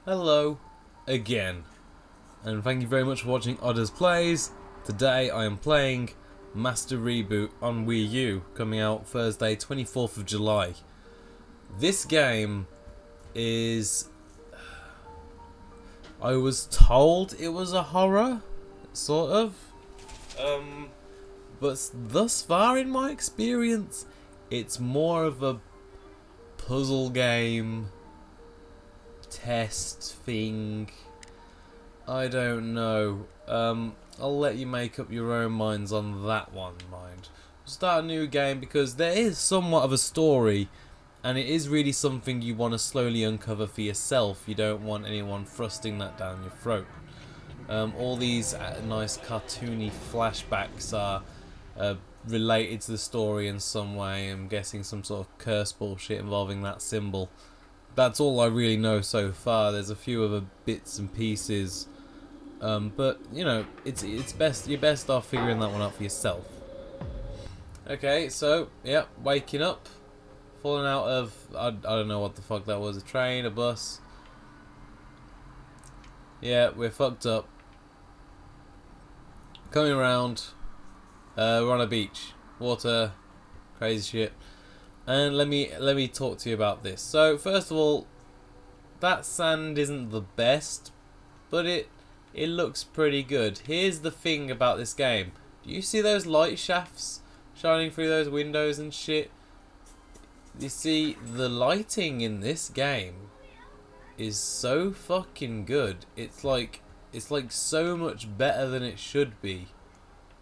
Hello again, and thank you very much for watching Odders Plays. Today I am playing Master Reboot on Wii U, coming out Thursday 24th of July. This game is... I was told it was a horror, sort of. But thus far in my experience, it's more of a puzzle game test thing. I don't know. I'll let you make up your own minds on that one, mind. We'll start a new game because there is somewhat of a story, and it is really something you want to slowly uncover for yourself. You don't want anyone thrusting that down your throat. All these nice cartoony flashbacks are related to the story in some way. I'm guessing some sort of curse bullshit involving that symbol. That's all I really know so far. There's a few other bits and pieces, but you know, it's best you're best off figuring that one out for yourself. Okay, so yeah, waking up, falling out of I don't know what the fuck that was, a train, a bus. Yeah, we're fucked up. Coming around, we're on a beach, water, crazy shit. And let me talk to you about this. So first of all, that sand isn't the best, but it looks pretty good. Here's the thing about this game. Do you see those light shafts shining through those windows and shit? You see, the lighting in this game is so fucking good. It's like so much better than it should be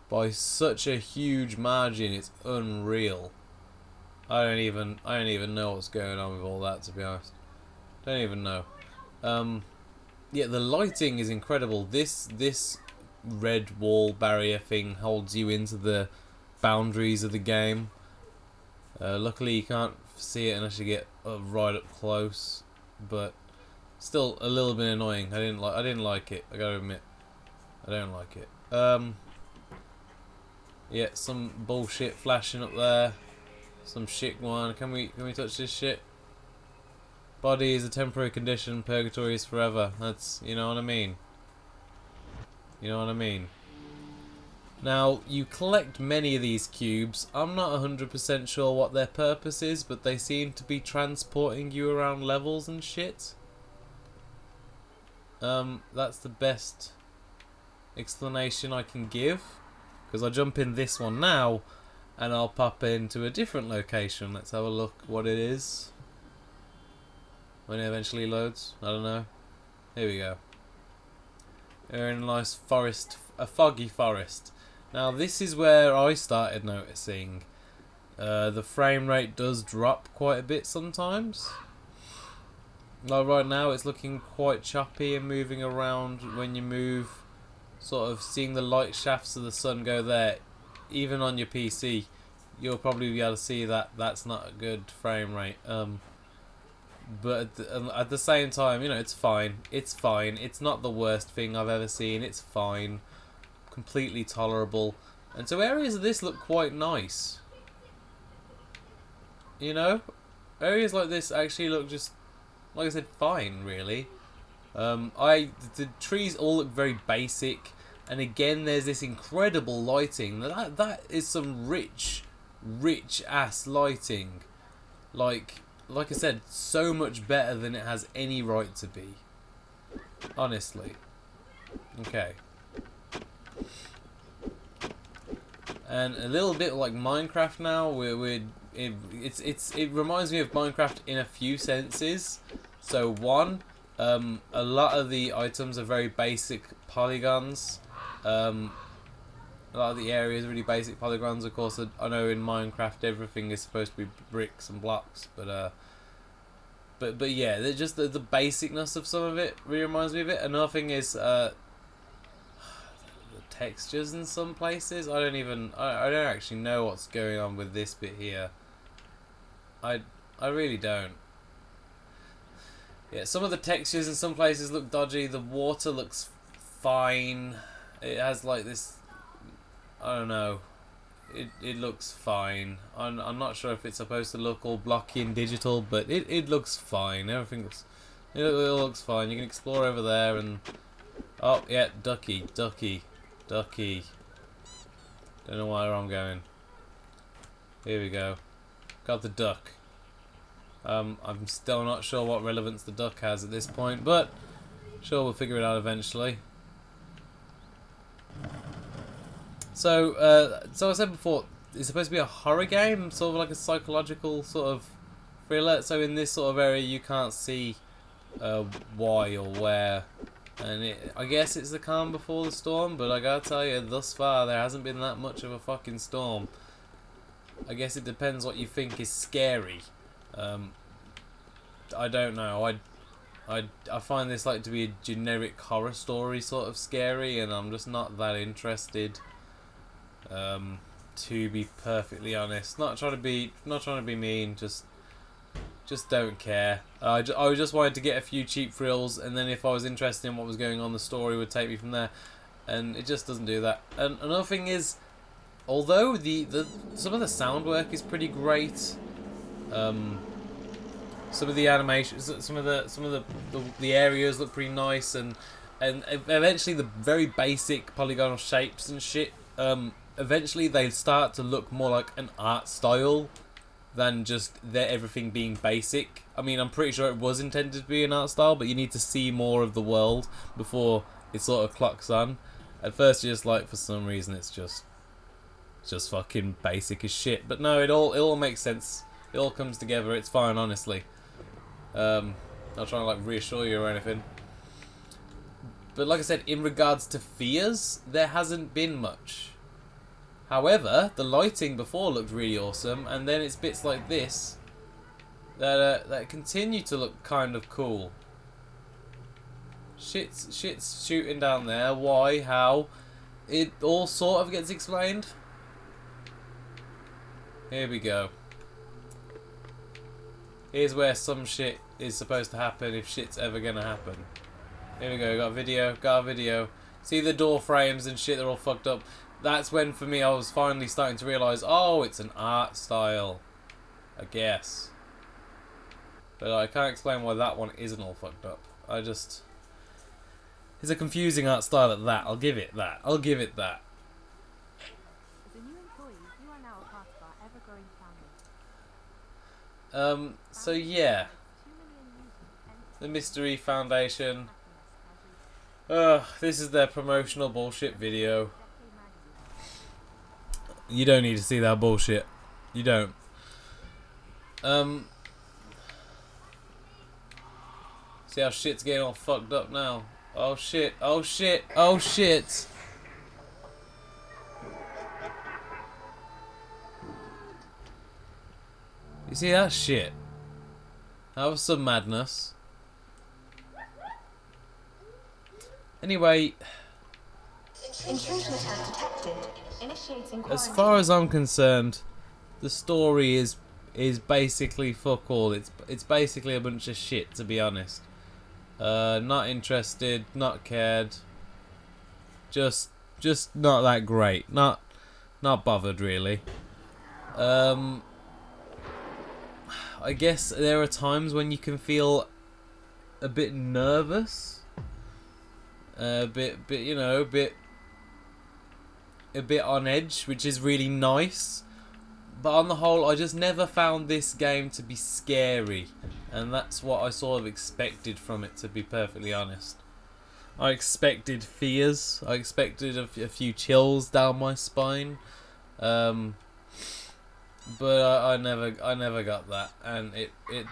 by such a huge margin. It's unreal. I don't even know what's going on with all that, to be honest. Don't even know. Yeah, the lighting is incredible. This red wall barrier thing holds you into the boundaries of the game. Luckily, you can't see it unless you get right up close, but still a little bit annoying. I didn't like it. I gotta admit, I don't like it. Yeah, some bullshit flashing up there. Some shit one. Can we touch this shit? Body is a temporary condition, purgatory is forever. That's, you know what I mean. You know what I mean. Now, you collect many of these cubes. I'm not 100% sure what their purpose is, but they seem to be transporting you around levels and shit. That's the best explanation I can give. Because I jump in this one now, and I'll pop into a different location. Let's have a look what it is. When it eventually loads. I don't know. Here we go. We're in a nice forest. A foggy forest. Now this is where I started noticing the frame rate does drop quite a bit sometimes. Like right now it's looking quite choppy and moving around when you move. Sort of seeing the light shafts of the sun go there. Even on your PC, you'll probably be able to see that that's not a good frame rate. But at the same time, you know, it's fine. It's fine. It's not the worst thing I've ever seen. It's fine. Completely tolerable. And so areas of this look quite nice. You know? Areas like this actually look just, like I said, fine, really. The trees all look very basic. And again, there's this incredible lighting. That is some rich ass lighting. Like I said, so much better than it has any right to be. Honestly. Okay. And a little bit like Minecraft now. It reminds me of Minecraft in a few senses. So one, a lot of the items are very basic polygons. A lot of the areas are really basic polygons. Of course, I know in Minecraft everything is supposed to be bricks and blocks, but yeah, just the basicness of some of it really reminds me of it. Another thing is the textures in some places. I don't actually know what's going on with this bit here. I really don't. Yeah, some of the textures in some places look dodgy. The water looks fine. It has like this, I don't know. It looks fine. I'm not sure if it's supposed to look all blocky and digital, but it looks fine. Everything It looks fine. You can explore over there and... Oh, yeah, ducky. Don't know where I'm going. Here we go. Got the duck. I'm still not sure what relevance the duck has at this point, but sure, we'll figure it out eventually. So I said before, it's supposed to be a horror game, sort of like a psychological sort of thriller. So in this sort of area, you can't see why or where, and I guess it's the calm before the storm. But I gotta tell you, thus far there hasn't been that much of a fucking storm. I guess it depends what you think is scary. I don't know. I find this like to be a generic horror story sort of scary, and I'm just not that interested. To be perfectly honest, not trying to be mean, just don't care. I just wanted to get a few cheap thrills, and then if I was interested in what was going on, the story would take me from there, and it just doesn't do that. And another thing is, although some of the sound work is pretty great, some of the animations, some of the areas look pretty nice, and eventually the very basic polygonal shapes and shit, eventually they start to look more like an art style than just everything being basic. I mean, I'm pretty sure it was intended to be an art style, but you need to see more of the world before it sort of clocks on. At first you're just like, for some reason it's just fucking basic as shit. But no, it all makes sense. It all comes together. It's fine, honestly. Not trying to like reassure you or anything. But like I said, in regards to fears, there hasn't been much. However, the lighting before looked really awesome, and then it's bits like this that continue to look kind of cool. Shit's shooting down there. Why? How? It all sort of gets explained. Here we go. Here's where some shit is supposed to happen if shit's ever gonna happen. Here we go. Got a video. See the door frames and shit, they're all fucked up. That's when, for me, I was finally starting to realise, oh, it's an art style. I guess. But I can't explain why that one isn't all fucked up. It's a confusing art style at that. I'll give it that. As a new employee, you are now a part of our ever-growing family. So yeah. The Mystery Foundation. This is their promotional bullshit video. You don't need to see that bullshit. You don't. See how shit's getting all fucked up now. Oh shit, oh shit, oh shit. You see that shit? That was some madness. Anyway, as far as I'm concerned, the story is basically fuck all. It's basically a bunch of shit, to be honest. Not interested, not cared. Just not that great. Not bothered really. I guess there are times when you can feel a bit nervous. A bit on edge, which is really nice. But on the whole, I just never found this game to be scary, and that's what I sort of expected from it, to be perfectly honest. I expected fears. I expected a few chills down my spine, but I never got that, and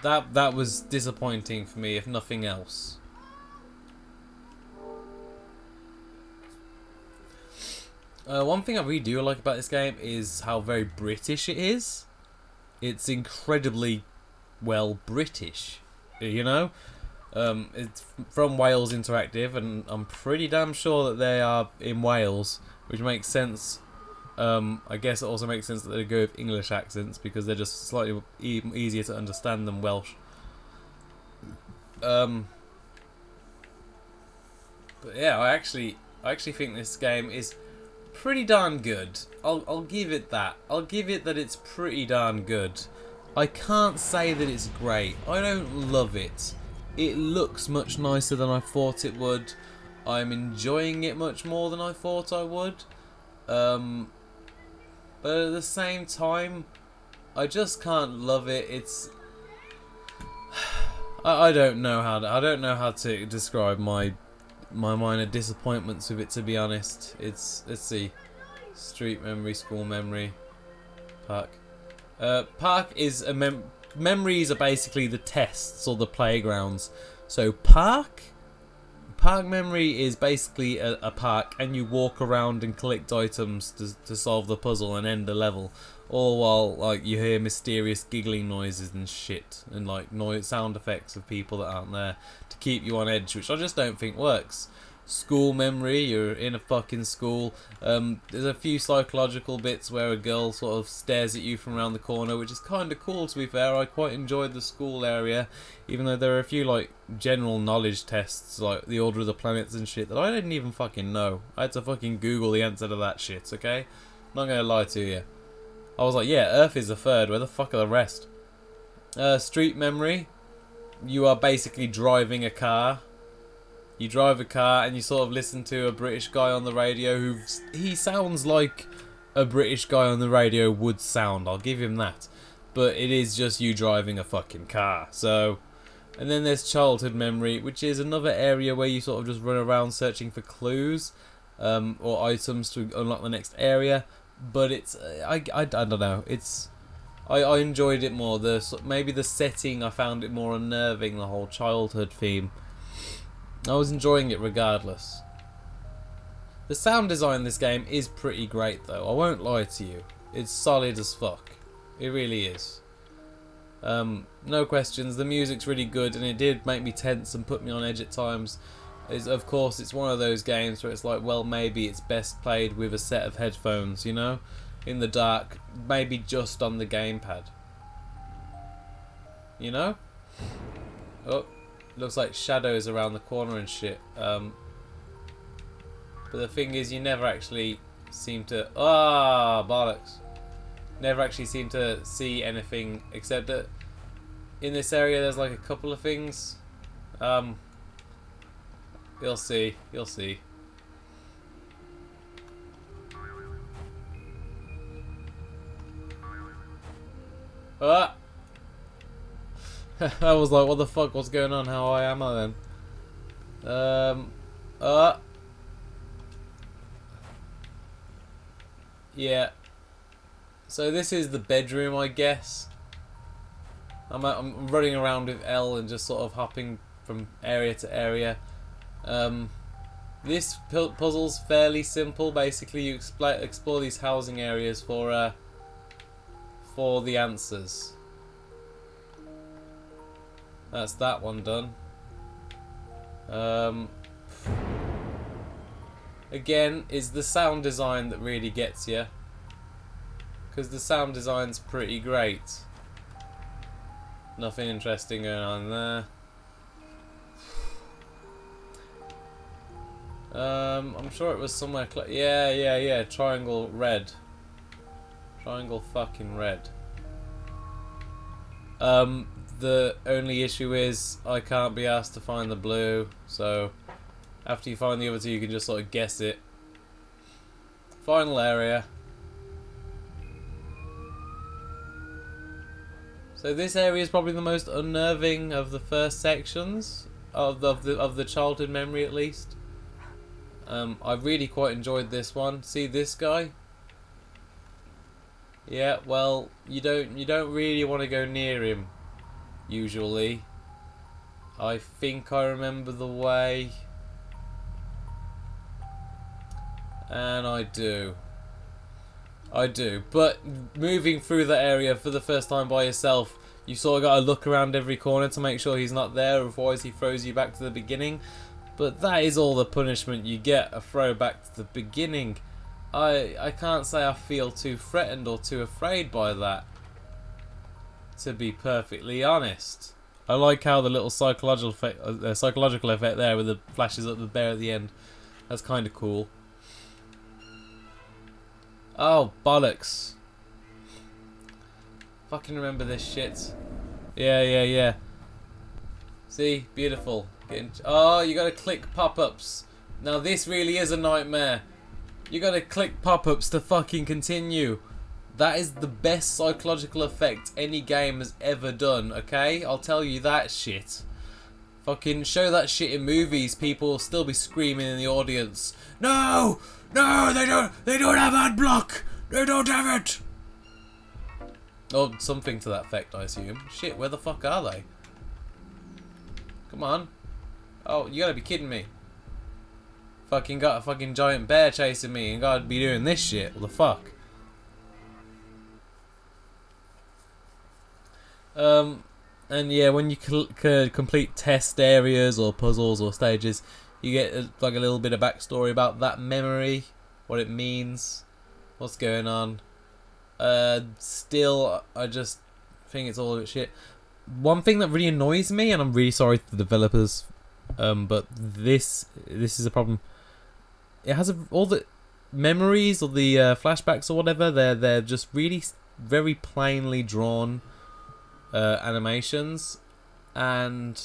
that was disappointing for me, if nothing else. One thing I really do like about this game is how very British it is. It's incredibly well British, you know? It's from Wales Interactive, and I'm pretty damn sure that they are in Wales, which makes sense. I guess it also makes sense that they go with English accents, because they're just slightly easier to understand than Welsh. But yeah, I actually think this game is pretty darn good. I'll give it that. I'll give it that it's pretty darn good. I can't say that it's great. I don't love it. It looks much nicer than I thought it would. I'm enjoying it much more than I thought I would. But at the same time, I just can't love it. It's I don't know how to describe my minor disappointments with it, to be honest. Let's see, street memory, school memory, park. Park is memories are basically the tests or the playgrounds. So park memory is basically a park, and you walk around and collect items to solve the puzzle and end the level, all while like you hear mysterious giggling noises and shit, and like sound effects of people that aren't there to keep you on edge, which I just don't think works. School memory, you're in a fucking school. There's a few psychological bits where a girl sort of stares at you from around the corner, which is kind of cool, to be fair. I quite enjoyed the school area, even though there are a few like general knowledge tests, like the order of the planets and shit, that I didn't even fucking know. I had to fucking Google the answer to that shit, okay? Not gonna lie to you. I was like, yeah, Earth is the third, where the fuck are the rest? Street memory, you are basically driving a car. You drive a car and you sort of listen to a British guy on the radio he sounds like a British guy on the radio would sound, I'll give him that. But it is just you driving a fucking car. So, and then there's childhood memory, which is another area where you sort of just run around searching for clues or items to unlock the next area. But it's, I don't know, I enjoyed it more. Maybe the setting, I found it more unnerving, the whole childhood theme. I was enjoying it regardless. The sound design in this game is pretty great though, I won't lie to you. It's solid as fuck. It really is. No questions, the music's really good, and it did make me tense and put me on edge at times. Of course, it's one of those games where it's like, well, maybe it's best played with a set of headphones, you know? In the dark, maybe just on the gamepad. You know? Oh. Looks like shadows around the corner and shit. But the thing is, you never actually seem to... bollocks. Never actually seem to see anything, except that in this area there's like a couple of things. You'll see. You'll see. Ah! I was like, what the fuck, what's going on? How high am I then? Yeah. So this is the bedroom, I guess. I'm running around with L and just sort of hopping from area to area. This puzzle's fairly simple. Basically, you explore these housing areas for the answers. That's that one done. Again, is the sound design that really gets you, because the sound design's pretty great. Nothing interesting going on there. I'm sure it was somewhere yeah, triangle red. Triangle fucking red. The only issue is I can't be asked to find the blue, so after you find the other two you can just sort of guess it. Final area. So this area is probably the most unnerving of the first sections of the childhood memory, at least. I really quite enjoyed this one. See this guy? Yeah, well, you don't really want to go near him. Usually, I think I remember the way, and I do. But moving through that area for the first time by yourself, you sort of got to look around every corner to make sure he's not there, otherwise he throws you back to the beginning. But that is all the punishment you get, a throw back to the beginning. I can't say I feel too threatened or too afraid by that, to be perfectly honest. I like how the little psychological effect there with the flashes up the bear at the end. That's kind of cool. Oh, bollocks. Fucking remember this shit. Yeah. See, beautiful. Oh, you gotta click pop-ups. Now this really is a nightmare. You gotta click pop-ups to fucking continue. That is the best psychological effect any game has ever done, okay? I'll tell you that shit. Fucking show that shit in movies, people will still be screaming in the audience. No! No, they don't have ad block! They don't have it! Or something to that effect, I assume. Shit, where the fuck are they? Come on. Oh, you gotta be kidding me. Fucking got a fucking giant bear chasing me and gotta be doing this shit. What the fuck? And yeah, when you complete test areas or puzzles or stages, you get like a little bit of backstory about that memory, what it means, what's going on. Still, I just think it's all a bit shit. One thing that really annoys me, and I'm really sorry to the developers, but this is a problem. It has all the memories or the flashbacks or whatever. They're just really very plainly drawn animations, and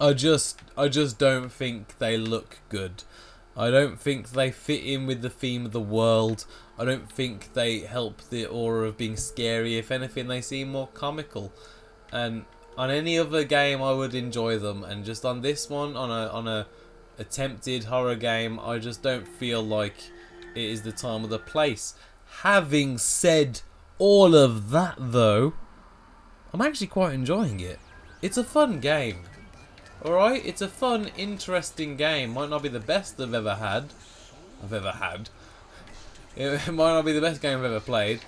I just don't think they look good. I don't think they fit in with the theme of the world. I don't think they help the aura of being scary. If anything, they seem more comical. And on any other game, I would enjoy them. And just on this one, on a attempted horror game, I just don't feel like it is the time or the place. Having said all of that, though, I'm actually quite enjoying it. It's a fun game. Alright, it's a fun, interesting game. Might not be the best I've ever had. It might not be the best game I've ever played,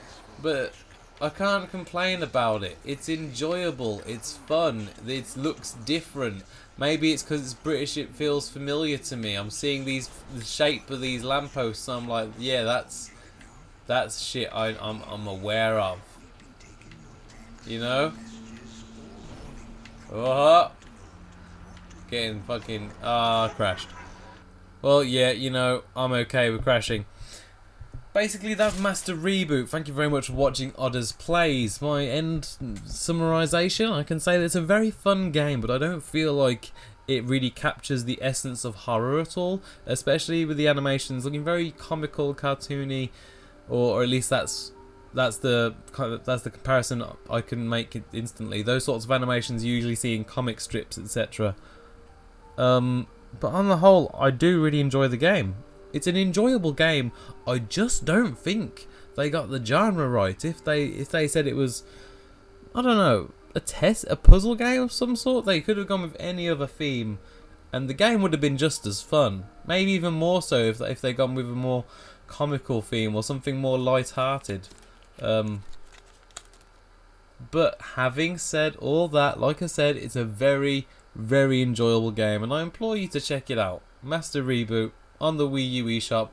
but I can't complain about it. It's enjoyable, it's fun, it looks different. Maybe it's because it's British, it feels familiar to me. I'm seeing the shape of these lampposts, so I'm like, yeah, that's shit I'm aware of. You know? Oh, getting fucking crashed. Well, yeah, you know, I'm okay with crashing. Basically, that's Master Reboot. Thank you very much for watching Odders Plays. My end summarization, I can say that it's a very fun game, but I don't feel like it really captures the essence of horror at all, especially with the animations looking very comical, cartoony, or at least that's the comparison I can make it instantly. Those sorts of animations you usually see in comic strips, etc. But on the whole, I do really enjoy the game. It's an enjoyable game. I just don't think they got the genre right. If they said it was, I don't know, a puzzle game of some sort, they could have gone with any other theme, and the game would have been just as fun. Maybe even more so if they gone with a more comical theme or something more light-hearted. But having said all that, like I said, it's a very, very enjoyable game, and I implore you to check it out. Master Reboot on the Wii U eShop.